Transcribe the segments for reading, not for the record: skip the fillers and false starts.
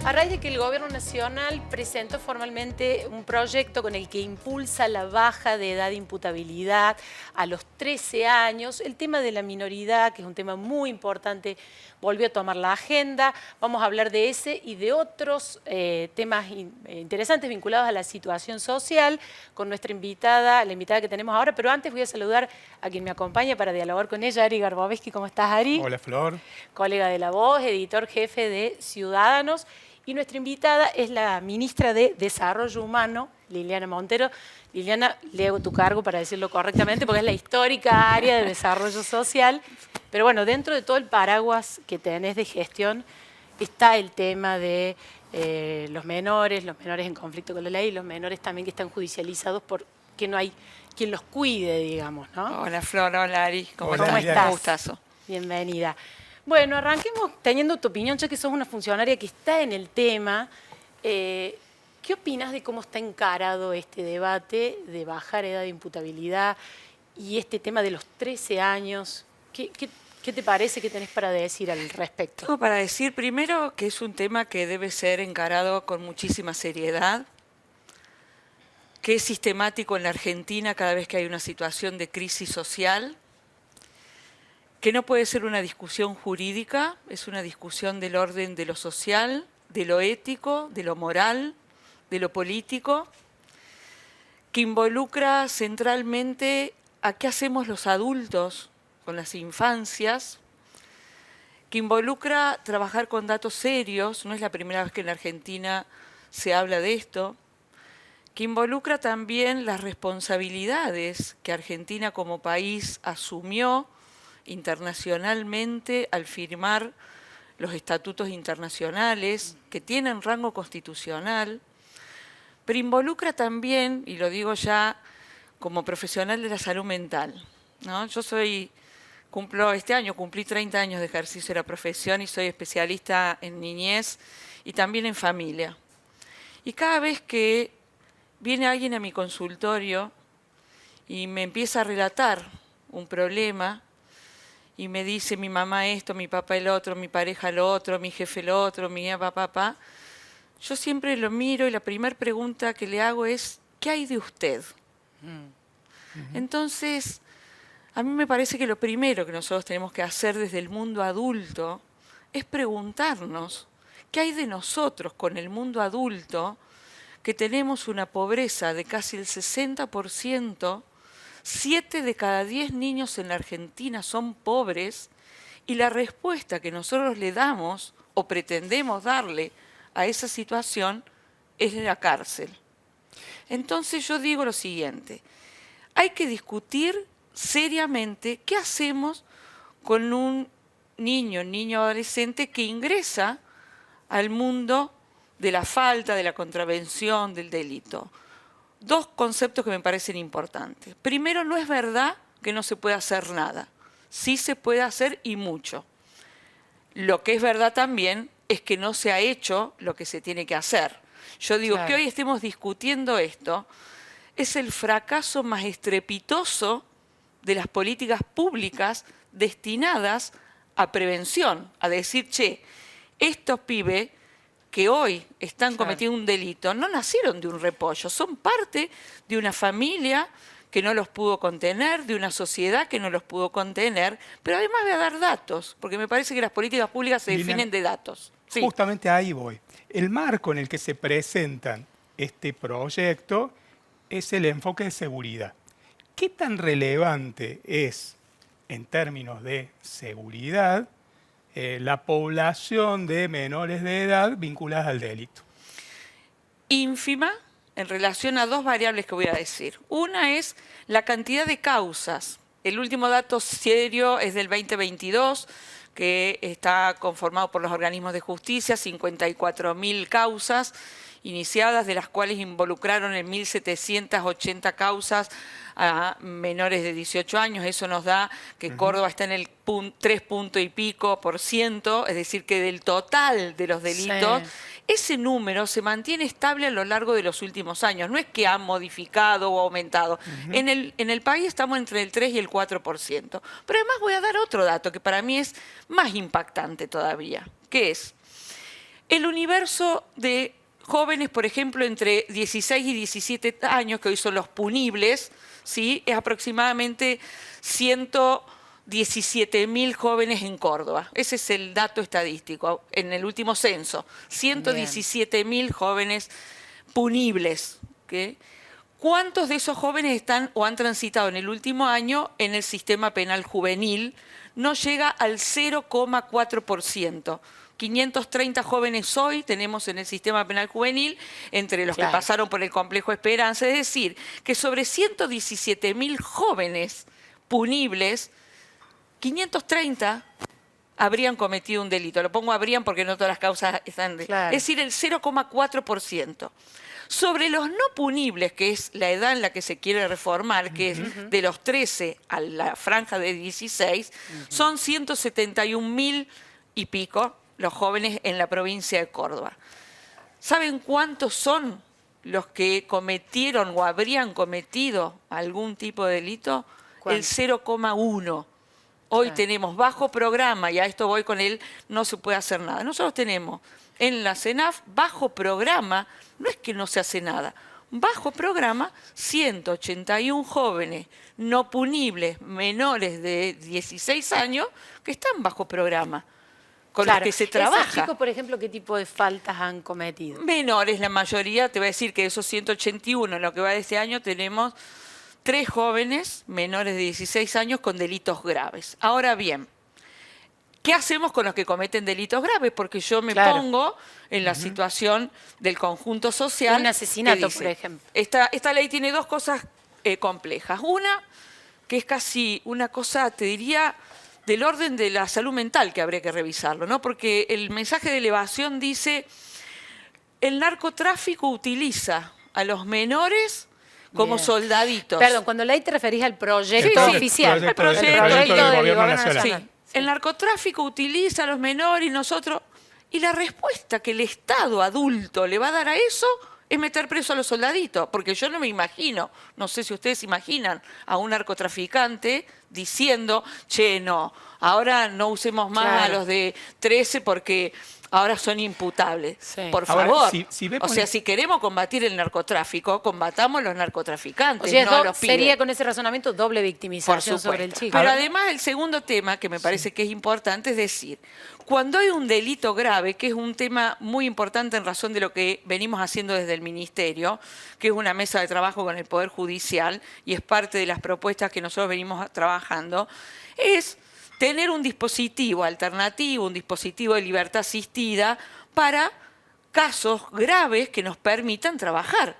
A raíz de que el Gobierno Nacional presentó formalmente un proyecto con el que impulsa la baja de edad de imputabilidad a los 13 años, el tema de la minoridad, que es un tema muy importante, volvió a tomar la agenda. Vamos a hablar de ese y de otros temas interesantes vinculados a la situación social con nuestra invitada, la invitada que tenemos ahora. Pero antes voy a saludar a quien me acompaña para dialogar con ella, Ari Garbovesky. ¿Cómo estás, Ari? Hola, Flor. Colega de La Voz, editor jefe de Ciudadanos. Y nuestra invitada es la ministra de Desarrollo Humano, Liliana Montero. Liliana, le hago tu cargo para decirlo correctamente, porque es la histórica área de desarrollo social. Pero bueno, dentro de todo el paraguas que tenés de gestión, está el tema de los menores en conflicto con la ley, y los menores también que están judicializados porque no hay quien los cuide, digamos, ¿no? Hola, Flor. Hola, Ari. ¿Cómo estás? estás? Un gustazo. Bienvenida. Bueno, arranquemos teniendo tu opinión, ya que sos una funcionaria que está en el tema. ¿Qué opinas de cómo está encarado este debate de bajar edad de imputabilidad y este tema de los 13 años? ¿Qué te parece que tenés para decir al respecto? Tengo para decir primero que es un tema que debe ser encarado con muchísima seriedad, que es sistemático en la Argentina cada vez que hay una situación de crisis social, que no puede ser una discusión jurídica, es una discusión del orden de lo social, de lo ético, de lo moral, de lo político, que involucra centralmente a qué hacemos los adultos con las infancias, que involucra trabajar con datos serios, no es la primera vez que en la Argentina se habla de esto, que involucra también las responsabilidades que Argentina como país asumió internacionalmente al firmar los estatutos internacionales que tienen rango constitucional, pero involucra también, y lo digo ya como profesional de la salud mental, ¿no? Yo este año cumplí 30 años de ejercicio de la profesión y soy especialista en niñez y también en familia. Y cada vez que viene alguien a mi consultorio y me empieza a relatar un problema, y me dice mi mamá esto, mi papá el otro, mi pareja lo otro, mi jefe lo otro, mi papá, yo siempre lo miro y la primera pregunta que le hago es, ¿qué hay de usted? Entonces, a mí me parece que lo primero que nosotros tenemos que hacer desde el mundo adulto es preguntarnos, ¿qué hay de nosotros con el mundo adulto que tenemos una pobreza de casi el 60%? 7 de cada 10 niños en la Argentina son pobres y la respuesta que nosotros le damos o pretendemos darle a esa situación es la cárcel. Entonces yo digo lo siguiente, hay que discutir seriamente qué hacemos con un niño adolescente que ingresa al mundo de la falta, de la contravención, del delito. Dos conceptos que me parecen importantes. Primero, no es verdad que no se puede hacer nada. Sí se puede hacer y mucho. Lo que es verdad también es que no se ha hecho lo que se tiene que hacer. Yo digo que hoy estemos discutiendo esto es el fracaso más estrepitoso de las políticas públicas destinadas a prevención, a decir, che, estos pibes que hoy están cometiendo un delito, no nacieron de un repollo, son parte de una familia que no los pudo contener, de una sociedad que no los pudo contener, pero además voy a dar datos, porque me parece que las políticas públicas se definen de datos. Sí. Justamente ahí voy. El marco en el que se presentan este proyecto es el enfoque de seguridad. ¿Qué tan relevante es, en términos de seguridad, la población de menores de edad vinculadas al delito? Ínfima en relación a dos variables que voy a decir. Una es la cantidad de causas. El último dato serio es del 2022, que está conformado por los organismos de justicia, 54.000 causas iniciadas, de las cuales involucraron en 1.780 causas a menores de 18 años. Eso nos da que Córdoba está en el 3 punto y pico %, es decir, que del total de los delitos, ese número se mantiene estable a lo largo de los últimos años. No es que ha modificado o aumentado. En el país estamos entre el 3 y el 4%. Pero además voy a dar otro dato que para mí es más impactante todavía, que es El universo de jóvenes, por ejemplo, entre 16 y 17 años, que hoy son los punibles, ¿sí? Es aproximadamente 117.000 jóvenes en Córdoba. Ese es el dato estadístico en el último censo. 117.000 jóvenes punibles. ¿Okay? ¿Cuántos de esos jóvenes están o han transitado en el último año en el sistema penal juvenil? No llega al 0,4%. 530 jóvenes hoy tenemos en el sistema penal juvenil, entre los que pasaron por el complejo Esperanza. Es decir, que sobre 117.000 jóvenes punibles, 530 habrían cometido un delito. Lo pongo habrían porque no todas las causas están... Es decir, el 0,4%. Sobre los no punibles, que es la edad en la que se quiere reformar, que es de los 13 a la franja de 16, son 171.000 y pico los jóvenes en la provincia de Córdoba. ¿Saben cuántos son los que cometieron o habrían cometido algún tipo de delito? ¿Cuánto? El 0,1. Hoy tenemos bajo programa, y a esto voy con él, no se puede hacer nada. Nosotros tenemos en la CENAF bajo programa, no es que no se hace nada, bajo programa 181 jóvenes no punibles menores de 16 años que están bajo programa, con los que se trabaja. ¿Esos chicos, por ejemplo, qué tipo de faltas han cometido? Menores, la mayoría. Te voy a decir que de esos 181, en lo que va de este año, tenemos 3 jóvenes menores de 16 años con delitos graves. Ahora bien, ¿qué hacemos con los que cometen delitos graves? Porque yo me pongo en la situación del conjunto social. Un asesinato, por ejemplo. Esta ley tiene dos cosas complejas. Una, que es casi una cosa, te diría, del orden de la salud mental, que habría que revisarlo, ¿no? Porque el mensaje de elevación dice: el narcotráfico utiliza a los menores como soldaditos. Perdón, cuando ley te referís al proyecto oficial. El proyecto del Gobierno Nacional. Sí. El narcotráfico utiliza a los menores y nosotros... Y la respuesta que el Estado adulto le va a dar a eso es meter preso a los soldaditos. Porque yo no me imagino, no sé si ustedes imaginan, a un narcotraficante diciendo: che, no, ahora no usemos más a los de 13 porque ahora son imputables. Por favor. Ahora, o sea, si queremos combatir el narcotráfico, combatamos los narcotraficantes, o sea, no a los pibes. Sería con ese razonamiento doble victimización sobre el chico. Pero además el segundo tema que me parece que es importante es decir, cuando hay un delito grave, que es un tema muy importante en razón de lo que venimos haciendo desde el Ministerio, que es una mesa de trabajo con el Poder Judicial y es parte de las propuestas que nosotros venimos trabajando, es tener un dispositivo alternativo, un dispositivo de libertad asistida para casos graves que nos permitan trabajar.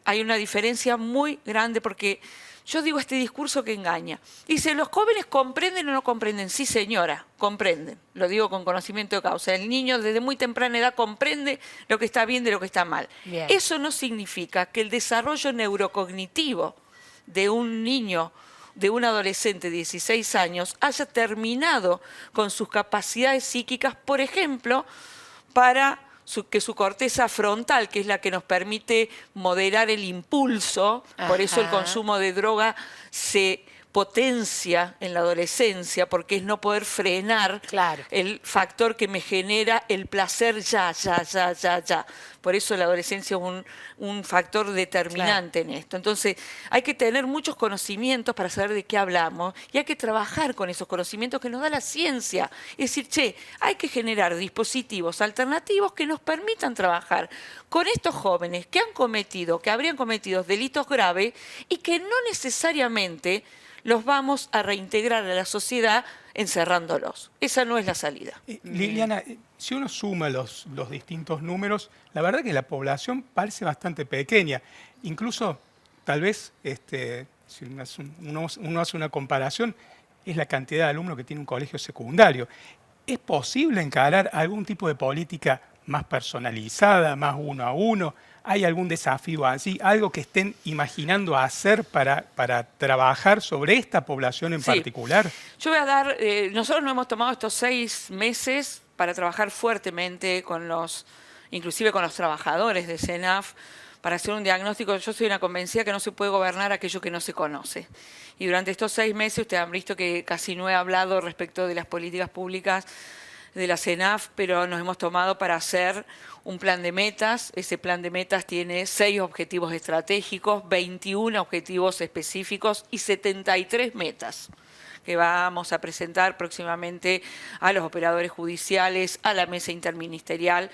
Hay una diferencia muy grande porque yo digo este discurso que engaña. Dice, ¿los jóvenes comprenden o no comprenden? Sí, señora, comprenden. Lo digo con conocimiento de causa. El niño desde muy temprana edad comprende lo que está bien de lo que está mal. Bien. Eso no significa que el desarrollo neurocognitivo de un niño, de un adolescente de 16 años, haya terminado con sus capacidades psíquicas, por ejemplo, para que su corteza frontal, que es la que nos permite moderar el impulso, por eso el consumo de droga se potencia en la adolescencia, porque es no poder frenar el factor que me genera el placer ya. Por eso la adolescencia es un factor determinante en esto. Entonces, hay que tener muchos conocimientos para saber de qué hablamos y hay que trabajar con esos conocimientos que nos da la ciencia. Es decir, hay que generar dispositivos alternativos que nos permitan trabajar con estos jóvenes que habrían cometido delitos graves y que no necesariamente los vamos a reintegrar a la sociedad encerrándolos. Esa no es la salida. Liliana, si uno suma los distintos números, la verdad que la población parece bastante pequeña. Incluso, tal vez, si uno hace una comparación, es la cantidad de alumnos que tiene un colegio secundario. ¿Es posible encarar algún tipo de política más personalizada, más uno a uno? ¿Hay algún desafío así? ¿Algo que estén imaginando hacer para trabajar sobre esta población en particular? Yo voy a dar... nosotros nos hemos tomado estos 6 meses para trabajar fuertemente inclusive con los trabajadores de CENAF, para hacer un diagnóstico. Yo soy una convencida que no se puede gobernar aquello que no se conoce. Y durante estos 6 meses ustedes han visto que casi no he hablado respecto de las políticas públicas de la CENAF, pero nos hemos tomado para hacer un plan de metas. Ese plan de metas tiene 6 objetivos estratégicos, 21 objetivos específicos y 73 metas que vamos a presentar próximamente a los operadores judiciales, a la mesa interministerial.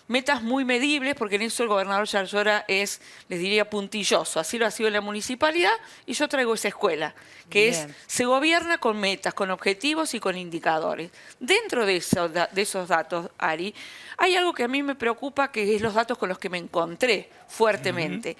Metas muy medibles, porque en eso el gobernador Yarlora es, les diría, puntilloso. Así lo ha sido en la municipalidad y yo traigo esa escuela, que Bien. se gobierna con metas, con objetivos y con indicadores. Dentro de esos datos, Ari, hay algo que a mí me preocupa, que es los datos con los que me encontré fuertemente.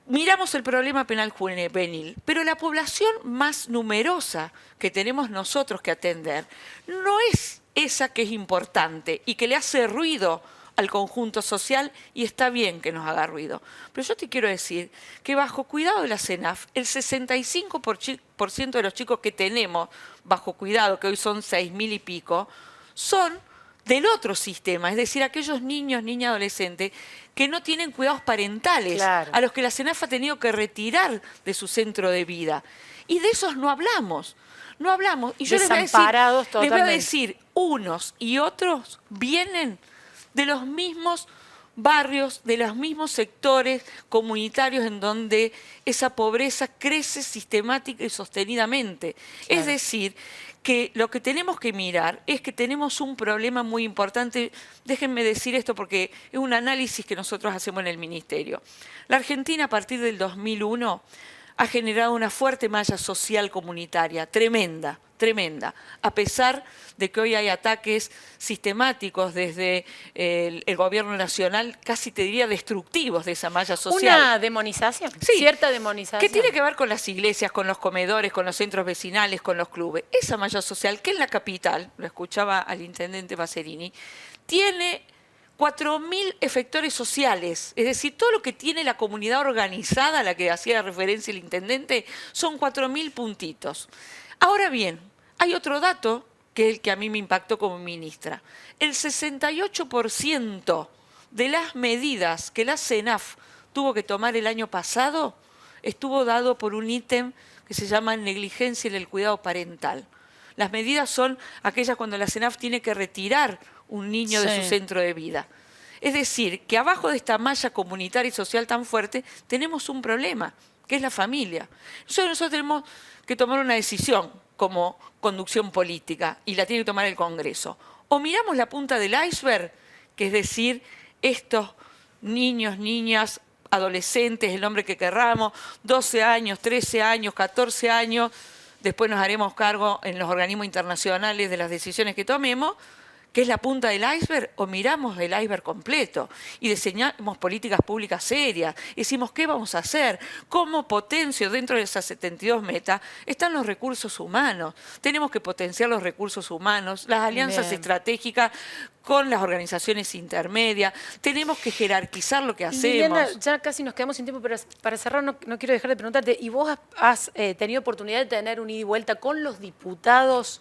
Miramos el problema penal juvenil, pero la población más numerosa que tenemos nosotros que atender no es esa que es importante y que le hace ruido al conjunto social, y está bien que nos haga ruido. Pero yo te quiero decir que bajo cuidado de la CENAF, el 65% de los chicos que tenemos bajo cuidado, que hoy son 6.000 y pico, son del otro sistema, es decir, aquellos niños, niñas, adolescentes que no tienen cuidados parentales, Claro. a los que la CENAF ha tenido que retirar de su centro de vida. Y de esos no hablamos. No hablamos. Y yo Desamparados les voy a totalmente. decir, unos y otros vienen de los mismos barrios, de los mismos sectores comunitarios en donde esa pobreza crece sistemática y sostenidamente. Claro. Es decir, que lo que tenemos que mirar es que tenemos un problema muy importante. Déjenme decir esto porque es un análisis que nosotros hacemos en el Ministerio. La Argentina, a partir del 2001, ha generado una fuerte malla social comunitaria, tremenda, tremenda, a pesar de que hoy hay ataques sistemáticos desde el gobierno nacional, casi te diría destructivos de esa malla social. Una demonización, Sí, cierta demonización. que tiene que ver con las iglesias, con los comedores, con los centros vecinales, con los clubes. Esa malla social, que en la capital, lo escuchaba al intendente Pacerini, tiene 4.000 efectores sociales, es decir, todo lo que tiene la comunidad organizada a la que hacía referencia el intendente, son 4.000 puntitos. Ahora bien, hay otro dato que es el que a mí me impactó como ministra. El 68% de las medidas que la CENAF tuvo que tomar el año pasado estuvo dado por un ítem que se llama negligencia en el cuidado parental. Las medidas son aquellas cuando la CENAF tiene que retirar un niño de su centro de vida. Es decir, que abajo de esta malla comunitaria y social tan fuerte tenemos un problema, que es la familia. Nosotros tenemos que tomar una decisión como conducción política y la tiene que tomar el Congreso. O miramos la punta del iceberg, que es decir, estos niños, niñas, adolescentes, el nombre que querramos, 12 años, 13 años, 14 años, después nos haremos cargo en los organismos internacionales de las decisiones que tomemos, que es la punta del iceberg, o miramos el iceberg completo y diseñamos políticas públicas serias. Decimos, ¿qué vamos a hacer? ¿Cómo potencio dentro de esas 72 metas? Están los recursos humanos. Tenemos que potenciar los recursos humanos, las alianzas Bien. estratégicas con las organizaciones intermedias. Tenemos que jerarquizar lo que hacemos. Liliana, ya casi nos quedamos sin tiempo, pero para cerrar no quiero dejar de preguntarte, ¿y vos has tenido oportunidad de tener un ida y vuelta con los diputados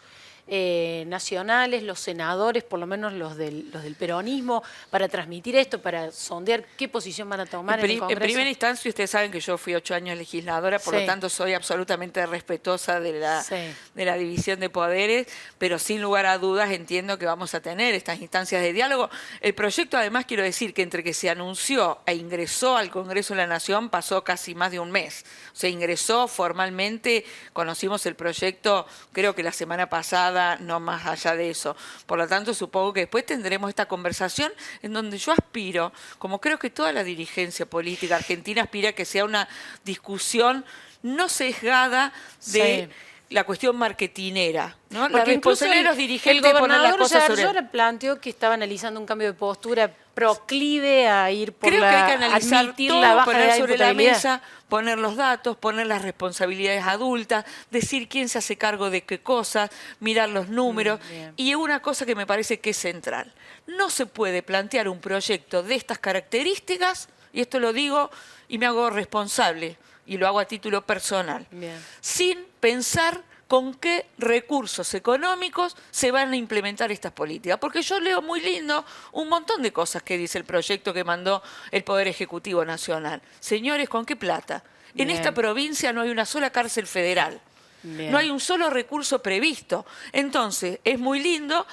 nacionales, los senadores, por lo menos los del peronismo, para transmitir esto, para sondear qué posición van a tomar en el Congreso? En primera instancia, ustedes saben que yo fui 8 años legisladora, por Sí. lo tanto soy absolutamente respetuosa de Sí. la división de poderes, pero sin lugar a dudas entiendo que vamos a tener estas instancias de diálogo. El proyecto, además, quiero decir que entre que se anunció e ingresó al Congreso de la Nación pasó casi más de un mes. Se ingresó formalmente, conocimos el proyecto creo que la semana pasada, no más allá de eso. Por lo tanto, supongo que después tendremos esta conversación en donde yo aspiro, como creo que toda la dirigencia política argentina aspira a que sea una discusión no sesgada de la cuestión marketinera, ¿no? La responsabilidad de los dirigentes de poner las cosas sobre... El gobernador planteó que estaba analizando un cambio de postura proclive a ir por Creo que hay que analizar admitir todo, la baja poner de la sobre la imputabilidad. mesa, poner los datos, poner las responsabilidades adultas, decir quién se hace cargo de qué cosas, mirar los números. Bien. Y una cosa que me parece que es central. No se puede plantear un proyecto de estas características, y esto lo digo y me hago responsable, y lo hago a título personal, Bien. sin pensar con qué recursos económicos se van a implementar estas políticas. Porque yo leo muy lindo un montón de cosas que dice el proyecto que mandó el Poder Ejecutivo Nacional. Señores, ¿con qué plata? En Bien. esta provincia no hay una sola cárcel federal. Bien. No hay un solo recurso previsto. Entonces, es muy lindo,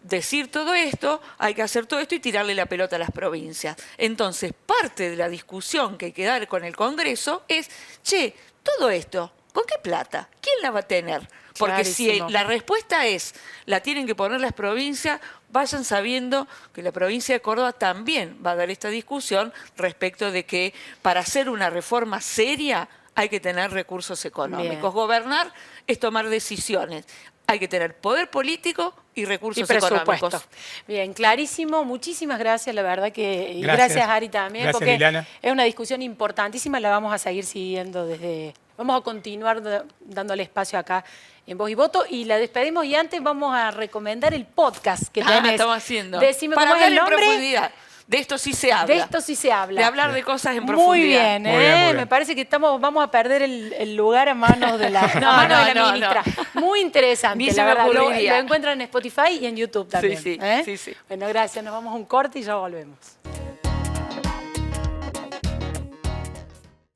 decir todo esto, hay que hacer todo esto y tirarle la pelota a las provincias. Entonces, parte de la discusión que hay que dar con el Congreso es, che, todo esto, ¿con qué plata? ¿Quién la va a tener? Porque Clarísimo. si la respuesta es, la tienen que poner las provincias, vayan sabiendo que la provincia de Córdoba también va a dar esta discusión respecto de que para hacer una reforma seria hay que tener recursos económicos. Bien. Gobernar es tomar decisiones. Hay que tener poder político y recursos Y presupuesto. económicos. Bien, clarísimo. Muchísimas gracias, la verdad que... Y Gracias. gracias, Ari, también, Gracias, porque Liliana. es una discusión importantísima, la vamos a seguir siguiendo desde... Vamos a continuar dándole espacio acá en Voz y Voto y la despedimos y antes vamos a recomendar el podcast que tenés. Estamos haciendo. Decime para cómo es hablar el en nombre. profundidad. De esto sí se habla. De esto sí se habla. De hablar de cosas en profundidad. Muy bien, Muy bien, muy bien. Me parece que vamos a perder el lugar a manos de la, a manos de la ministra. Muy interesante, Ni se la me verdad. Lo ocurriría. encuentran en Spotify y en YouTube también. sí, ¿eh? sí, sí. Bueno, gracias. Nos vamos a un corte y ya volvemos.